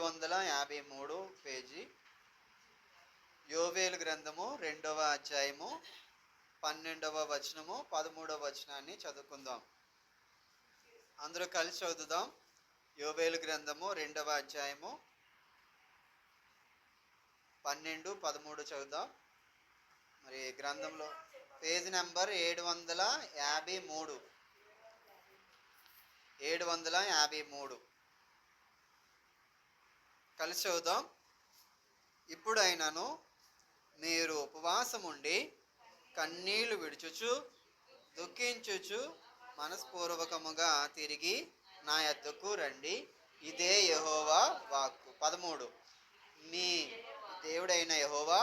753 page. యోవేలు గ్రంథము 2వ అధ్యాయము 12వ వచనము 13వ వచనాన్ని చదువుకుందాం. అందరూ కలిసి చదువుదాం. యోవేలు గ్రంథము 2వ అధ్యాయము 12, 13 చదువుదాం. మరి గ్రంథంలో పేజీ నెంబర్ 753. 753 కలిసి చదువుదాం. ఇప్పుడైనను మీరు ఉపవాసముండి కన్నీళ్లు విడుచుచు దుఃఖించుచు మనస్పూర్వకముగా తిరిగి నా యొద్దకు రండి. ఇదే యెహోవా వాక్కు. 13 మీ దేవుడైన యెహోవా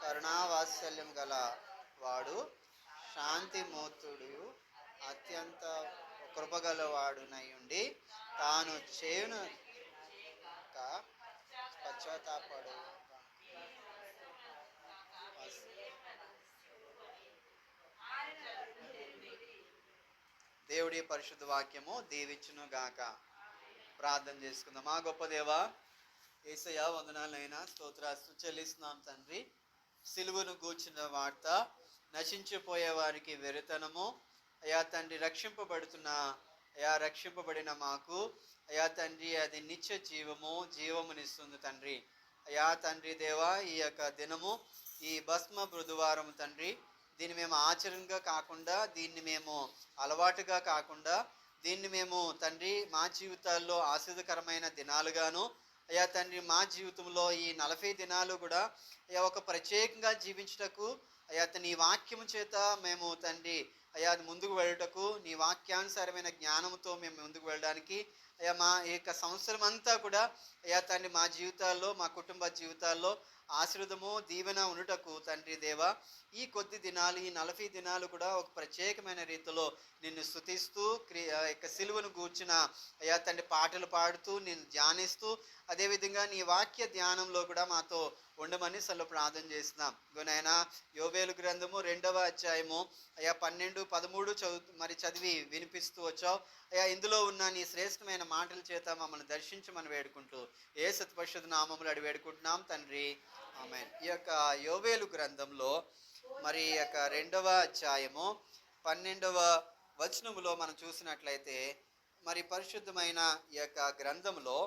కరుణావాత్సల్యం గల వాడు, శాంతిమూర్తుడు, అత్యంత కృపగలవాడునై ఉండి తాను చేయును పశ్చాత్తాపడు. దేవుడి పరిశుద్ధ వాక్యము దీవించును గాక. ప్రార్థన చేసుకుందాం. మా గొప్ప దేవా, యేసయ్య వందనాలైనా స్తోత్రాలు చెల్లిస్తున్నాం తండ్రి. సిలువను గూర్చిన వార్త నశించిపోయే వారికి వెరితనము అయా తండ్రి, రక్షింపబడిన మాకు అయా తండ్రి అది నిత్య జీవమునిస్తుంది తండ్రి. అయా తండ్రి దేవా, ఈ యొక్క దినము ఈ భస్మ బుధవారం తండ్రి, దీన్ని మేము ఆచరణగా కాకుండా, దీన్ని మేము అలవాటుగా కాకుండా, దీన్ని మేము తండ్రి మా జీవితాల్లో ఆశీర్వదకరమైన దినాలుగాను అయా తండ్రి మా జీవితంలో ఈ 40 దినాలు కూడా అయా ఒక ప్రత్యేకంగా జీవించుటకు అయా నీ వాక్యము చేత మేము తండ్రి అయా ముందుకు వెళ్ళటకు, నీ వాక్యానుసారమైన జ్ఞానంతో మేము ముందుకు వెళ్ళడానికి అయ్యా మా ఈ యొక్క సంవత్సరం అంతా కూడా అయ్యా తండ్రి మా జీవితాల్లో, మా కుటుంబ జీవితాల్లో ఆశీర్వదము దీవెన ఉండుటకు తండ్రి దేవా ఈ కొద్ది దినాలు, ఈ 40 దినాలు కూడా ఒక ప్రత్యేకమైన రీతిలో నిన్ను స్తుతిస్తూ యొక్క సిలువను గూర్చిన అయ్యా తండ్రి పాటలు పాడుతూ నిన్ను ధ్యానిస్తూ అదేవిధంగా నీ వాక్య ధ్యానంలో కూడా మాతో ఉండమని అసలు ప్రార్థన చేస్తున్నాం. నాయనా యోవేలు గ్రంథము 2వ అధ్యాయము అయ్యా 12, 13 చదివి వినిపిస్తూ వచ్చావు. అయ్యా ఇందులో ఉన్న నీ శ్రేష్టమైన మాటల చేత మమ్మల్ని దర్శించమని వేడుకుంటూ యేసు పరిశుద్ధ నామములో అడిగి వేడుకుంటున్నాం తండ్రి, ఆమేన్. ఈ యొక్క యోవేలు గ్రంథంలో మరి ఈ యొక్క 2వ అధ్యాయము 12వ వచనములో మనం చూసినట్లయితే మరి పరిశుద్ధమైన ఈ యొక్క గ్రంథంలో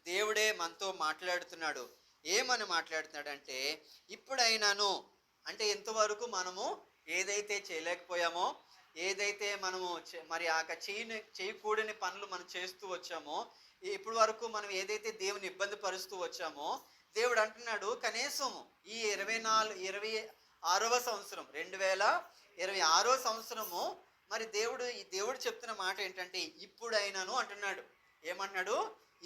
దేవుడే మనతో మాట్లాడుతున్నాడు. ఏమని మాట్లాడుతున్నాడంటే, ఇప్పుడైనాను అంటే ఇంతవరకు మనము ఏదైతే చేయలేకపోయామో, ఏదైతే మనము మరి ఆ చేయకూడని పనులు మనం చేస్తూ వచ్చామో, ఇప్పటి వరకు మనం ఏదైతే దేవుని ఇబ్బంది పరుస్తూ వచ్చామో, దేవుడు అంటున్నాడు కనీసం ఈ 26వ సంవత్సరం 2026వ సంవత్సరము మరి దేవుడు చెప్తున్న మాట ఏంటంటే ఇప్పుడైనాను అంటున్నాడు. ఏమన్నాడు?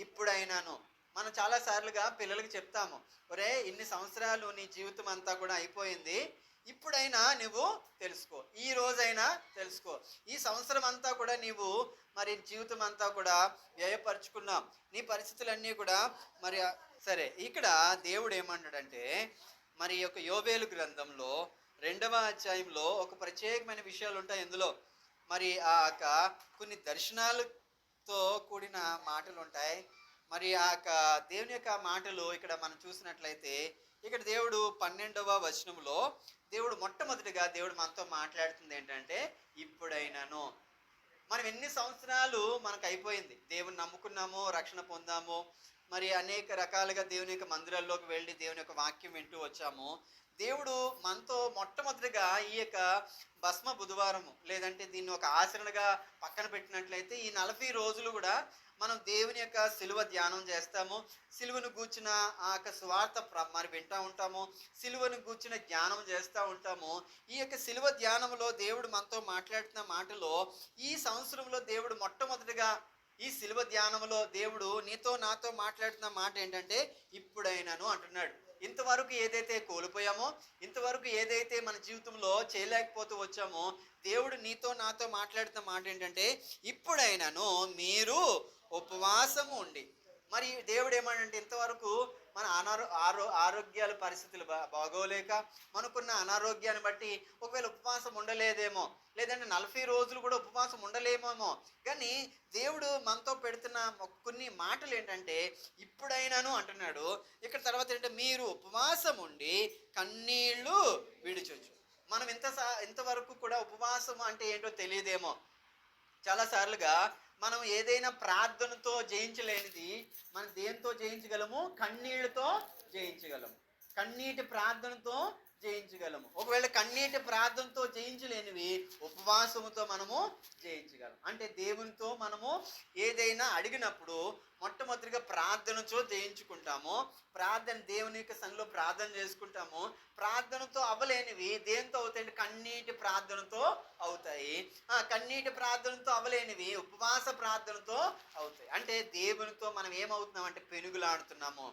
ఇప్పుడైనాను. మనం చాలా సార్లుగా పిల్లలకి చెప్తాము, ఒరే ఇన్ని సంవత్సరాలు నీ జీవితం అంతా కూడా అయిపోయింది, ఇప్పుడైనా నువ్వు తెలుసుకో, ఈ రోజైనా తెలుసుకో. ఈ సంవత్సరం అంతా కూడా నీవు మరి జీవితం అంతా కూడా వ్యయపరుచుకున్నాం, నీ పరిస్థితులన్నీ కూడా మరి సరే. ఇక్కడ దేవుడు ఏమన్నాడంటే మరి యొక్క యోవేలు గ్రంథంలో 2వ అధ్యాయంలో ఒక ప్రత్యేకమైన విషయాలు ఉంటాయి. ఇందులో మరి ఆ యొక్క కొన్ని దర్శనాలతో కూడిన మాటలు ఉంటాయి. మరి ఆ యొక్క దేవుని యొక్క మాటలు ఇక్కడ మనం చూసినట్లయితే ఇక్కడ దేవుడు 12వ వచనంలో దేవుడు మొట్టమొదటిగా దేవుడు మనతో మాట్లాడుతుంది ఏంటంటే ఇప్పుడైనాను. మనం ఎన్ని సంవత్సరాలు మనకు అయిపోయింది, దేవుని నమ్ముకున్నాము, రక్షణ పొందాము, మరి అనేక రకాలుగా దేవుని యొక్క మందిరాల్లోకి వెళ్ళి దేవుని యొక్క వాక్యం వింటూ వచ్చాము. దేవుడు మనతో మొట్టమొదటిగా ఈ యొక్క భస్మ బుధవారము లేదంటే దీన్ని ఒక ఆచరణగా పక్కన పెట్టినట్లయితే ఈ 40 రోజులు కూడా మనం దేవుని యొక్క సిలువ ధ్యానం చేస్తాము. సిలువను గూర్చిన ఆ యొక్క సువార్త మరి వింటూ ఉంటాము, సిలువను గూర్చిన ధ్యానం చేస్తూ ఉంటాము. ఈ యొక్క సిలువ ధ్యానంలో దేవుడు మనతో మాట్లాడుతున్న మాటలో ఈ సంవత్సరంలో దేవుడు మొట్టమొదటిగా ఈ సిలువ ధ్యానంలో దేవుడు నీతో నాతో మాట్లాడుతున్న మాట ఏంటంటే ఇప్పుడైనాను అంటున్నాడు. ఇంతవరకు ఏదైతే కోల్పోయామో, ఇంతవరకు ఏదైతే మన జీవితంలో చేయలేకపోతూ వచ్చామో, దేవుడు నీతో నాతో మాట్లాడుతున్న మాట ఏంటంటే ఇప్పుడైనాను మీరు ఉపవాసము ఉండి. మరి దేవుడు ఏమంటే ఇంతవరకు మన ఆరోగ్యాల పరిస్థితులు బాగోలేక మనకున్న అనారోగ్యాన్ని బట్టి ఒకవేళ ఉపవాసం ఉండలేదేమో, లేదంటే 40 రోజులు కూడా ఉపవాసం ఉండలేమేమో, కానీ దేవుడు మనతో పెడుతున్న కొన్ని మాటలు ఏంటంటే ఇప్పుడైనాను అంటున్నాడు. ఇక్కడ తర్వాత ఏంటంటే మీరు ఉపవాసం ఉండి కన్నీళ్లు విడిచొచ్చు. మనం ఇంతవరకు కూడా ఉపవాసం అంటే ఏంటో తెలియదేమో. చాలాసార్లుగా మనం ఏదైనా ప్రార్థనతో జయించలేనిది మనం దేంతో జయించగలము? కన్నీళ్లతో జయించగలము, కన్నీటి ప్రార్థనతో జయించగలము. ఒకవేళ కన్నీటి ప్రార్థనతో జయించలేనివి ఉపవాసముతో మనము జయించగలం. అంటే దేవునితో మనము ఏదైనా అడిగినప్పుడు మొట్టమొదటిగా ప్రార్థనతో జయించుకుంటాము. దేవుని యొక్క సన్నిధిలో ప్రార్థన చేసుకుంటాము. ప్రార్థనతో అవ్వలేనివి దేంతో అవుతాయి? కన్నీటి ప్రార్థనతో అవుతాయి. కన్నీటి ప్రార్థనతో అవ్వలేనివి ఉపవాస ప్రార్థనతో అవుతాయి. అంటే దేవునితో మనం ఏమవుతున్నాం అంటే పెనుగులాడుతున్నాము.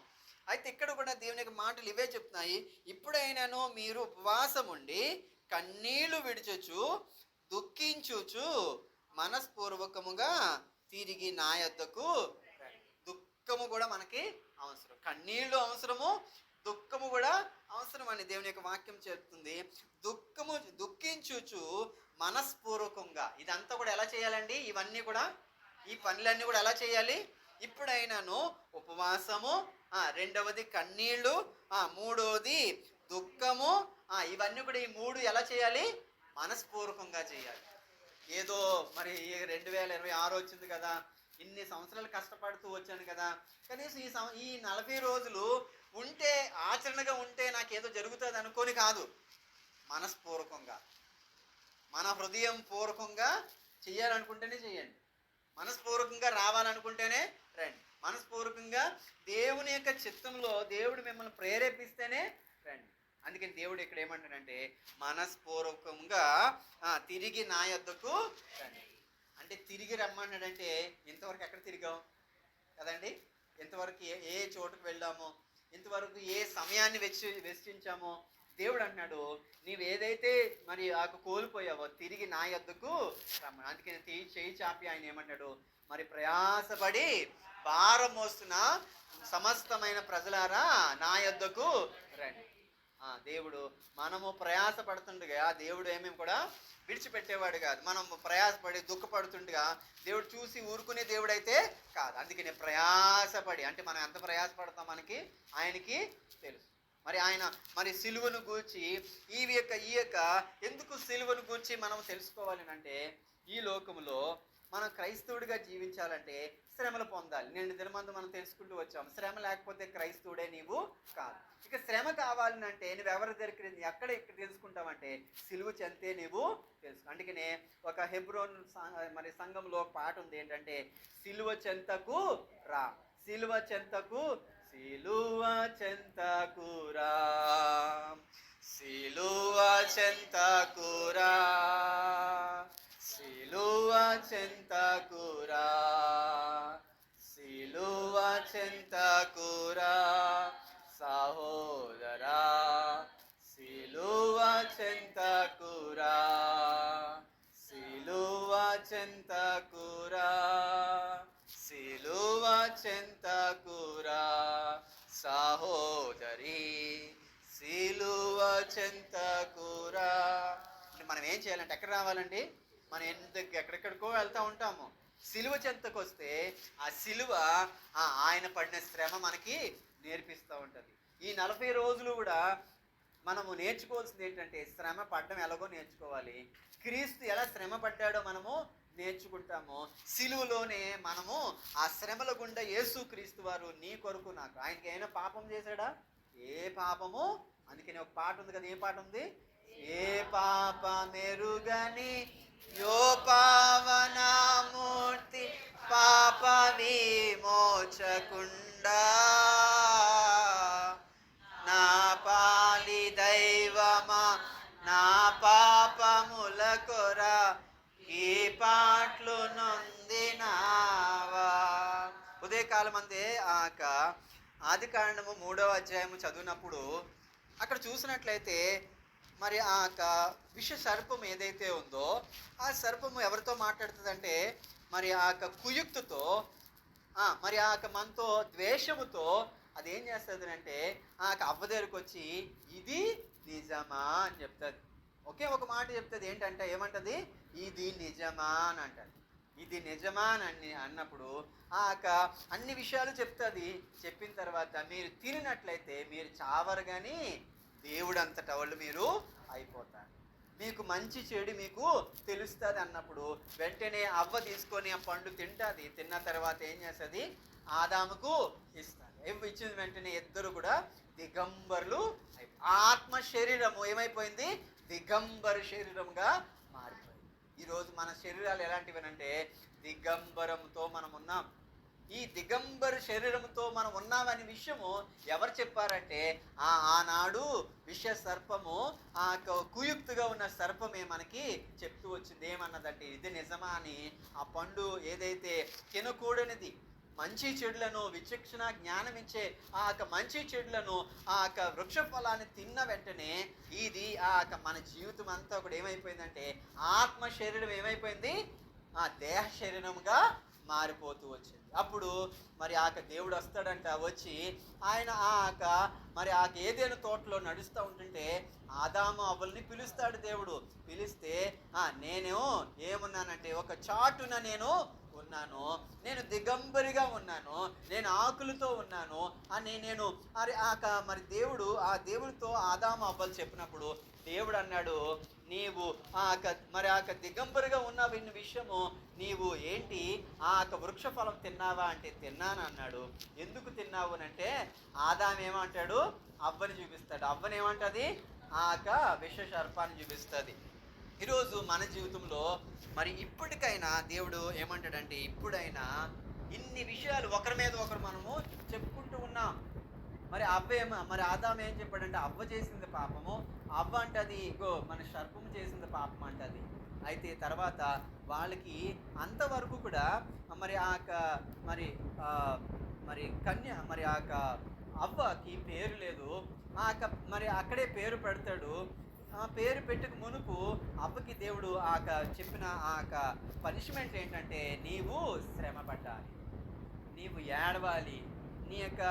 అయితే ఇక్కడ కూడా దేవుని యొక్క మాటలు ఇవే చెప్తున్నాయి. ఇప్పుడైనాను మీరు ఉపవాసం ఉండి కన్నీళ్లు విడిచొచ్చు దుఃఖించుచు మనస్పూర్వకముగా తిరిగి నా యొద్దకు. దుఃఖము కూడా మనకి అవసరం, కన్నీళ్లు అవసరము, దుఃఖము కూడా అవసరం అని దేవుని యొక్క వాక్యం చెప్తుంది. దుఃఖించుచు మనస్పూర్వకంగా. ఇదంతా కూడా ఎలా చేయాలండి? ఇవన్నీ కూడా ఈ పనులన్నీ కూడా ఎలా చేయాలి? ఇప్పుడైనాను ఉపవాసము, రెండవది కన్నీళ్లు, మూడవది దుఃఖము. ఇవన్నీ కూడా ఈ 3 ఎలా చేయాలి? మనస్పూర్వకంగా చేయాలి. ఏదో మరి 2026 వచ్చింది కదా, ఇన్ని సంవత్సరాలు కష్టపడుతూ వచ్చాను కదా, కనీసం ఈ 40 రోజులు ఉంటే ఆచరణగా ఉంటే నాకేదో జరుగుతుంది అనుకోని కాదు, మనస్పూర్వకంగా మన హృదయం పూర్వకంగా చెయ్యాలనుకుంటేనే చెయ్యండి, మనస్పూర్వకంగా రావాలనుకుంటేనే రండి, మనస్పూర్వకంగా దేవుని యొక్క చిత్తంలో దేవుడు మిమ్మల్ని ప్రేరేపిస్తేనే రండి. అందుకని దేవుడు ఇక్కడ ఏమంటాడంటే మనస్పూర్వకంగా తిరిగి నా యొద్దకు రండి. అంటే అంటే తిరిగి రమ్మన్నాడంటే ఇంతవరకు ఎక్కడ తిరిగాం కదండి? ఇంతవరకు ఏ చోటుకు వెళ్ళామో, ఇంతవరకు ఏ సమయాన్ని వెచ్చించామో దేవుడు అంటున్నాడు, నీవు ఏదైతే మరి కోల్పోయావో తిరిగి నా యొద్దకు రమ్మని. అందుకని చేయి చాపి ఆయన ఏమంటాడు, మరి ప్రయాసపడి భారం మోస్తున్న సమస్తమైన ప్రజలారా నా యొద్దకు రండి. దేవుడు మనము ప్రయాస పడుతుండగా దేవుడు ఏమేమి కూడా విడిచిపెట్టేవాడు కాదు. మనం ప్రయాసపడి దుఃఖపడుతుండగా దేవుడు చూసి ఊరుకునే దేవుడు అయితే కాదు. అందుకనే ప్రయాసపడి, అంటే మనం ఎంత ప్రయాసపడతాం ఆయనకి తెలుసు. మరి ఆయన మరి సిలువను గూర్చి ఈ యొక్క ఎందుకు సిలువను గూర్చి మనం తెలుసుకోవాలి అంటే, ఈ లోకంలో మనం క్రైస్తవుడిగా జీవించాలంటే శ్రమలు పొందాలి. నేను దినమందు మనం తెలుసుకుంటూ వచ్చాము, శ్రమ లేకపోతే క్రైస్తవుడే నీవు కాదు. ఇక శ్రమ కావాలంటే నువ్వు ఎవరి దగ్గర ఎక్కడ తెలుసుకుంటావంటే సిలువ చెంతే నీవు తెలుసు. అందుకనే ఒక హెబ్రోన్ మరి సంఘంలో ఒక పాట ఉంది, ఏంటంటే సిలువ చెంతకు రా, సిలువ చెంతకు, సిలువ చెంతకు రా, సిలువ చెంతకు రా, సిలువ చెంతకు రా, సిలువ చెంతకు రా సహోదరా, సిలువ చెంతకు రా, సిలువ చెంతకు రా, సిలువ చెంతకు రా సహోదరి, సిలువ చెంతకు రా. అంటే మనం ఏం చేయాలంటే ఎక్కడ రావాలండి? మనం ఎక్కడెక్కడికో వెళ్తూ ఉంటాము. సిలువ చెంతకు వస్తే ఆ సిలువ ఆయన పడిన శ్రమ మనకి నేర్పిస్తూ ఉంటుంది. ఈ 40 రోజులు కూడా మనము నేర్చుకోవాల్సింది ఏంటంటే శ్రమ పడడం ఎలాగో నేర్చుకోవాలి. క్రీస్తు ఎలా శ్రమ పడ్డాడో మనము నేర్చుకుంటాము. సిలువలోనే మనము ఆ శ్రమల గుండా యేసు క్రీస్తు వారు నీ కొరకు నాకు, ఆయనకి ఏమైనా పాపం చేశాడా? ఏ పాపము. అందుకని ఒక పాట ఉంది కదా, ఏ పాట ఉంది? ఏ పాప మెరుగని యో పావనమూర్తి పాప విమోచకుండా, నా పాలి దైవమా నా పాపముల కొర ఈ పాటలు నొందినావా. ఉదయకాలం అందే ఆదికాండము 3వ అధ్యాయము చదివినప్పుడు అక్కడ చూసినట్లయితే మరి విష సర్పం ఏదైతే ఉందో ఆ సర్పము ఎవరితో మాట్లాడుతుందంటే మరి కుయుక్తుతో, మరి మనతో ద్వేషముతో అది ఏం చేస్తుంది అంటే అవ్వ దగ్గరకు వచ్చి ఇది నిజమా అని చెప్తుంది. ఒకే ఒక మాట చెప్తుంది, ఏంటంటే ఏమంటది? ఇది నిజమా అని అంటది. ఇది నిజమా అని అన్నప్పుడు అన్ని విషయాలు చెప్తుంది. చెప్పిన తర్వాత మీరు తిరిగినట్లయితే మీరు చావరు కానీ దేవుడు అంతటా వాళ్ళు మీరు అయిపోతారు, మీకు మంచి చెడు మీకు తెలుస్తుంది అన్నప్పుడు వెంటనే అవ్వ తీసుకొని ఆ పండు తింటుంది. తిన్న తర్వాత ఏం చేస్తుంది? ఆదాముకు ఇస్తుంది. ఇచ్చిన వెంటనే ఇద్దరు కూడా దిగంబరులు ఆత్మ శరీరము ఏమైపోయింది? దిగంబర శరీరంగా మారిపోయింది. ఈరోజు మన శరీరాలు ఎలాంటివనంటే దిగంబరంతో మనం ఉన్నాం. ఈ దిగంబర శరీరంతో మనం ఉన్నామనే విషయము ఎవరు చెప్పారంటే ఆనాడు విష సర్పము కుయుక్తుగా ఉన్న సర్పమే మనకి చెప్తూ వచ్చింది. ఏమన్నదంటే ఇది నిజమా అని. ఆ పండు ఏదైతే తినకూడనిది, మంచి చెడులను విచక్షణ జ్ఞానం ఇచ్చే మంచి చెడులను వృక్ష ఫలాన్ని తిన్న వెంటనే ఇది మన జీవితం అంతా కూడా ఏమైపోయిందంటే ఆత్మ శరీరం ఏమైపోయింది? దేహ శరీరంగా మారిపోతూ వచ్చింది. అప్పుడు మరి దేవుడు వస్తాడంట. వచ్చి ఆయన మరి ఏదైనా తోటలో నడుస్తూ ఉంటుంటే ఆదాము అవ్వల్ని పిలుస్తాడు దేవుడు. పిలిస్తే నేను ఏమున్నానంటే ఒక చాటున నేను ఉన్నాను, నేను దిగంబరిగా ఉన్నాను, నేను ఆకులతో ఉన్నాను అని నేను మరి దేవుడు దేవుడితో ఆదాము అవ్వలు చెప్పినప్పుడు దేవుడు అన్నాడు, నీవు మరి దిగంబరిగా ఉన్న విషయము నీవు ఏంటి వృక్ష ఫలం తిన్నావా అంటే తిన్నాను అన్నాడు. ఎందుకు తిన్నావు అంటే ఆదాము ఏమంటాడు? అవ్వని చూపిస్తాడు. అవ్వని ఏమంటది? విష సర్పాన్ని చూపిస్తుంది. ఈరోజు మన జీవితంలో మరి ఇప్పటికైనా దేవుడు ఏమంటాడంటే ఇప్పుడైనా ఇన్ని విషయాలు ఒకరి మీద ఒకరు మనము చెప్పుకుంటూ ఉన్నాం. మరి మరి ఆదాం ఏం చెప్పాడంటే అవ్వ చేసింది పాపము, అవ్వ అంటే అది ఇగో మన సర్పము చేసింది పాపం అంటది. అయితే తర్వాత వాళ్ళకి అంతవరకు కూడా మరి మరి మరి కన్య మరి అవ్వకి పేరు లేదు. మరి అక్కడే పేరు పెడతాడు. పేరు పెట్టక మునుపు అవ్వకి దేవుడు చెప్పిన పనిష్మెంట్ ఏంటంటే నీవు శ్రమ పడాలి, నీవు ఏడవాలి, నీ యొక్క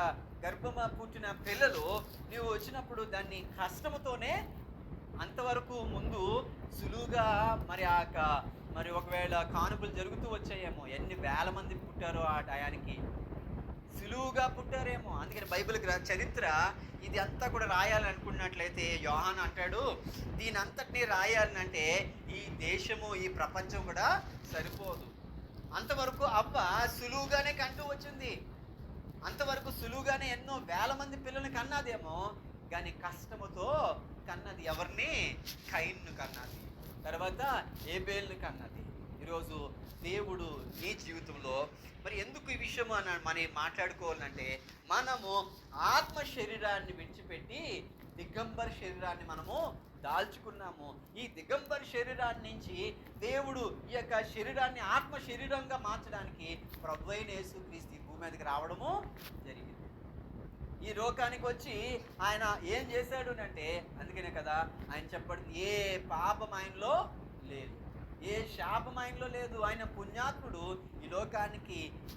గర్భమ పుట్టిన పిల్లలు నీవు వచ్చినప్పుడు దాన్ని కష్టముతోనే అంతవరకు ముందు సులువుగా మరి ఒకవేళ కానుకలు జరుగుతూ వచ్చాయేమో, ఎన్ని వేల మంది పుట్టారో ఆ టయానికి, సులువుగా పుట్టారేమో. అందుకని బైబిల్ చరిత్ర ఇది అంతా కూడా రాయాలనుకున్నట్లయితే యోహాను అంటాడు, దీని అంతటినీ రాయాలంటే ఈ దేశము ఈ ప్రపంచం కూడా సరిపోదు. అంతవరకు అవ్వ సులువుగానే కంటూ వచ్చింది, అంతవరకు సులువుగానే ఎన్నో వేల మంది పిల్లల్ని కన్నదేమో, కానీ కష్టముతో కన్నది ఎవరిని? కయీనును కన్నది, తర్వాత ఏబేలుని కన్నది. ఈరోజు దేవుడు నీ జీవితంలో మరి ఎందుకు ఈ విషయం మనం మాట్లాడుకోవాలంటే, మనము ఆత్మ శరీరాన్ని విడిచిపెట్టి దిగంబర శరీరాన్ని మనము దాల్చుకున్నాము. ఈ దిగంబర శరీరాన్ని నుంచి దేవుడు ఈ యొక్క శరీరాన్ని ఆత్మ శరీరంగా మార్చడానికి ప్రభువైన యేసుక్రీస్తు భూమి మీదకి రావడము జరిగింది. ఈ లోకానికి వచ్చి ఆయన ఏం చేశాడు అంటే, అందుకనే కదా ఆయన చెప్పడం, ఏ పాపం ఆయనలో లేదు, ఏ శాపం ఆయనలో లేదు. ఆయన పుణ్యాత్ముడు ఈ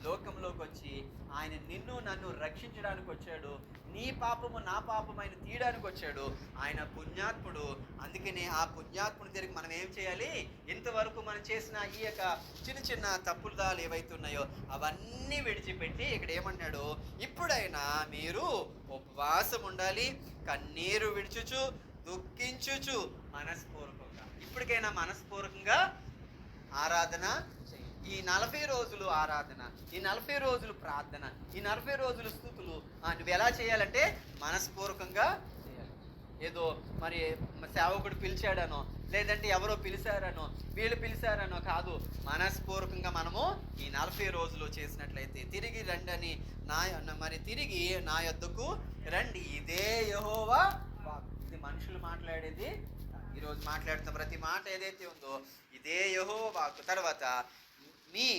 లోకంలోకి వచ్చి ఆయన నిన్ను నన్ను రక్షించడానికి వచ్చాడు. నీ పాపము నా పాపం ఆయన తీయడానికి వచ్చాడు. ఆయన పుణ్యాత్ముడు. అందుకనే ఆ పుణ్యాత్ముడు తిరిగి మనం ఏం చేయాలి? ఇంతవరకు మనం చేసిన ఈ యొక్క చిన్న చిన్న తప్పుదాలు ఏవైతే ఉన్నాయో అవన్నీ విడిచిపెట్టి ఇక్కడ ఏమన్నాడు, ఇప్పుడైనా మీరు ఉపవాసం ఉండాలి, కన్నీరు విడిచుచు దుఃఖించుచు మనస్పూర్వకంగా, ఇప్పటికైనా మనస్పూర్వకంగా ఆరాధన చేయి. ఈ 40 రోజులు ఆరాధన, ఈ 40 రోజులు ప్రార్థన, ఈ 40 రోజులు స్తుతులు నువ్వు ఎలా చేయాలంటే మనస్పూర్వకంగా చేయాలి. ఏదో మరి సేవకుడు పిలిచాడనో, లేదంటే ఎవరో పిలిచారనో, వీళ్ళు పిలిచారనో కాదు, మనస్పూర్వకంగా మనము ఈ 40 రోజులు చేసినట్లయితే తిరిగి రండి తిరిగి నా యొద్దకు రండి, ఇదే యెహోవా వాక్కు. ఇది మనుషులు మాట్లాడేది, ఈరోజు మాట్లాడుతున్న ప్రతి మాట ఏదైతే ఉందో ఇదే యెహోవా వాక్కు. తర్వాత మీ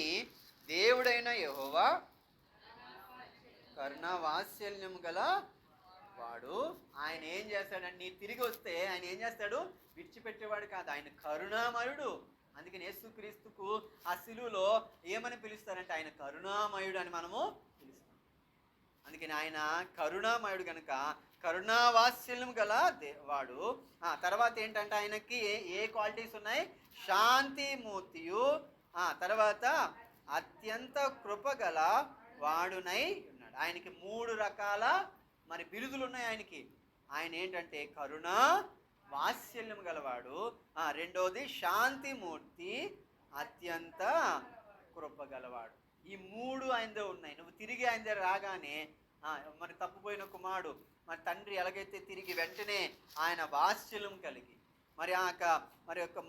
దేవుడైన యెహోవా కరుణా వాత్సల్యము గల వాడు. ఆయన ఏం చేస్తాడంటే, నీ తిరిగి వస్తే ఆయన ఏం చేస్తాడు? విడిచిపెట్టేవాడు కాదు, ఆయన కరుణామయుడు. అందుకని యేసుక్రీస్తుకు ఆ శిలువలో ఏమని పిలుస్తారంటే ఆయన కరుణామయుడు అని మనము పిలుస్తాం. అందుకని ఆయన కరుణామయుడు కనుక కరుణావాత్సల్యం గల వాడు. తర్వాత ఏంటంటే ఆయనకి ఏ క్వాలిటీస్ ఉన్నాయి? శాంతిమూర్తియు, తర్వాత అత్యంత కృపగల వాడునై ఉన్నాడు. ఆయనకి 3 రకాల మరి బిరుదులు ఉన్నాయి ఆయనకి. ఆయన ఏంటంటే కరుణా వాత్సల్యం గలవాడు, రెండోది శాంతిమూర్తి, అత్యంత కృపగలవాడు. ఈ 3 ఆయనదే ఉన్నాయి. నువ్వు తిరిగి ఆయన దగ్గర రాగానే మరి తప్పుపోయిన కుమారుడు మరి తండ్రి ఎలాగైతే తిరిగి వెంటనే ఆయన వాత్సల్యం కలిగి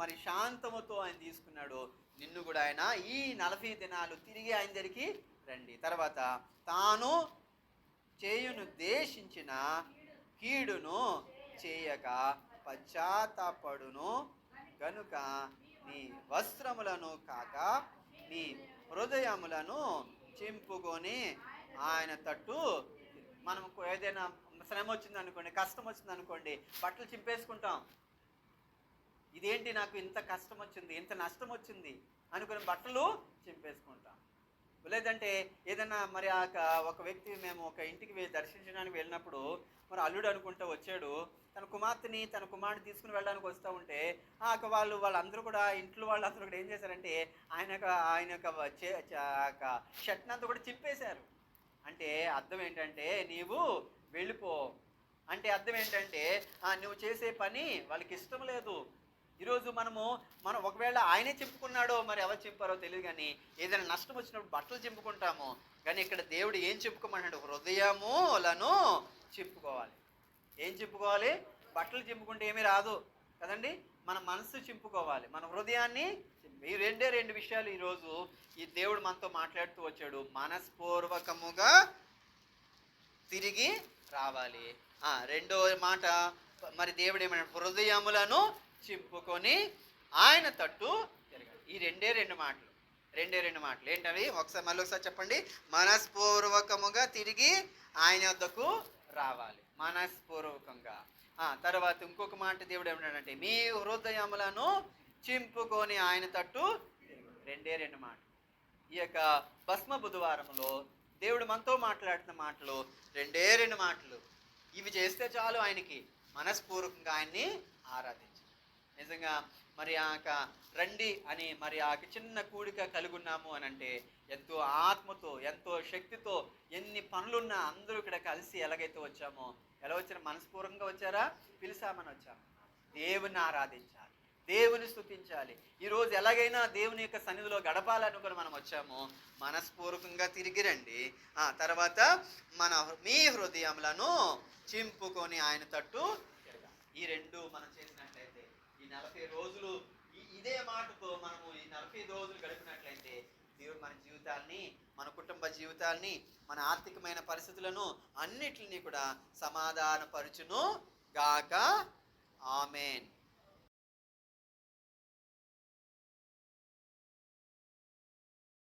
మరి శాంతముతో ఆయన తీసుకున్నాడు, నిన్ను కూడా ఆయన ఈ 40 దినాలు తిరిగి ఆయన దగ్గరికి రండి. తర్వాత తాను చేయునుద్దేశించిన కీడును చేయక పశ్చాత్తాపడును గనుక నీ వస్త్రములను కాక నీ హృదయములను చింపుకొని ఆయన తట్టు. మనం ఏదైనా శ్రమ వచ్చింది అనుకోండి, కష్టం వచ్చింది అనుకోండి, బట్టలు చింపేసుకుంటాం. ఇదేంటి నాకు ఇంత కష్టం వచ్చింది, ఇంత నష్టం వచ్చింది అనుకుని బట్టలు చింపేసుకుంటాం. లేదంటే ఏదైనా మరి ఒక వ్యక్తి, మేము ఒక ఇంటికి దర్శించడానికి వెళ్ళినప్పుడు మరి అల్లుడు అనుకుంటూ వచ్చాడు, తన కుమార్తెని తన కుమారుడిని తీసుకుని వెళ్ళడానికి వస్తూ ఉంటే వాళ్ళందరూ కూడా ఇంట్లో వాళ్ళందరూ కూడా ఏం చేశారంటే ఆయన యొక్క షర్ట్ని అంతా కూడా చింపేశారు. అంటే అర్థం ఏంటంటే నీవు వెళ్ళిపో అంటే అర్థం ఏంటంటే నువ్వు చేసే పని వాళ్ళకి ఇష్టం లేదు. ఈరోజు మనం ఒకవేళ ఆయనే చింపుకున్నాడో మరి ఎవరు చింపారో తెలియదు, కానీ ఏదైనా నష్టం వచ్చినప్పుడు బట్టలు చింపుకుంటాము. కానీ ఇక్కడ దేవుడు ఏం చెప్పుకోమన్నాడు? హృదయములను చింపుకోవాలి. ఏం చింపుకోవాలి? బట్టలు చింపుకుంటే ఏమీ రాదు కదండి, మన మనసు చింపుకోవాలి, మన హృదయాన్ని. ఈ రెండు విషయాలు ఈరోజు ఈ దేవుడు మనతో మాట్లాడుతూ వచ్చాడు. మనస్పూర్వకముగా తిరిగి రావాలి. రెండో మాట, మరి దేవుడు ఏమన్నాడు? హృదయములను చింపుకొని ఆయన తట్టు తిరగాలి. ఈ రెండు మాటలు ఏంటవి? మళ్ళీ ఒకసారి చెప్పండి. మనస్పూర్వకముగా తిరిగి ఆయన వద్దకు రావాలి, మనస్పూర్వకంగా. తర్వాత ఇంకొక మాట దేవుడు ఏమన్నాడంటే, మీ హృదయములను చింపుకొని ఆయన తట్టు. రెండు మాటలు. ఈ యొక్క భస్మ బుధవారంలో దేవుడు మనతో మాట్లాడుతున్న మాటలు రెండు మాటలు. ఇవి చేస్తే చాలు ఆయనకి మనస్పూర్వకంగా ఆయన్ని ఆరాధించాలి. నిజంగా మరి ఆ రండి అని మరి ఆ చిన్న కూడిక కలుగున్నాము అని అంటే ఎంతో ఆత్మతో, ఎంతో శక్తితో, ఎన్ని పనులున్నా అందరూ ఇక్కడ కలిసి ఎలాగైతే వచ్చామో, ఎలా వచ్చారు? మనస్పూర్వకంగా వచ్చారా? పిలిచామని వచ్చాము. దేవుని ఆరాధించాలి, దేవుని స్తుతించాలి. ఈరోజు ఎలాగైనా దేవుని యొక్క సన్నిధిలో గడపాలనుకుని మనం వచ్చాము. మనస్పూర్వకంగా తిరిగి రండి. తర్వాత మీ హృదయములను చింపుకొని ఆయన తట్టు తిరగాలి. ఈ రెండు మనం చేసినట్లయితే, ఈ 40 రోజులు ఇదే మాటతో మనము ఈ 40 రోజులు గడిపినట్లయితే దేవుడు మన జీవితాల్ని, మన కుటుంబ జీవితాల్ని, మన ఆర్థికమైన పరిస్థితులను అన్నిటిని కూడా సమాధానపరచును గాక. ఆమేన్.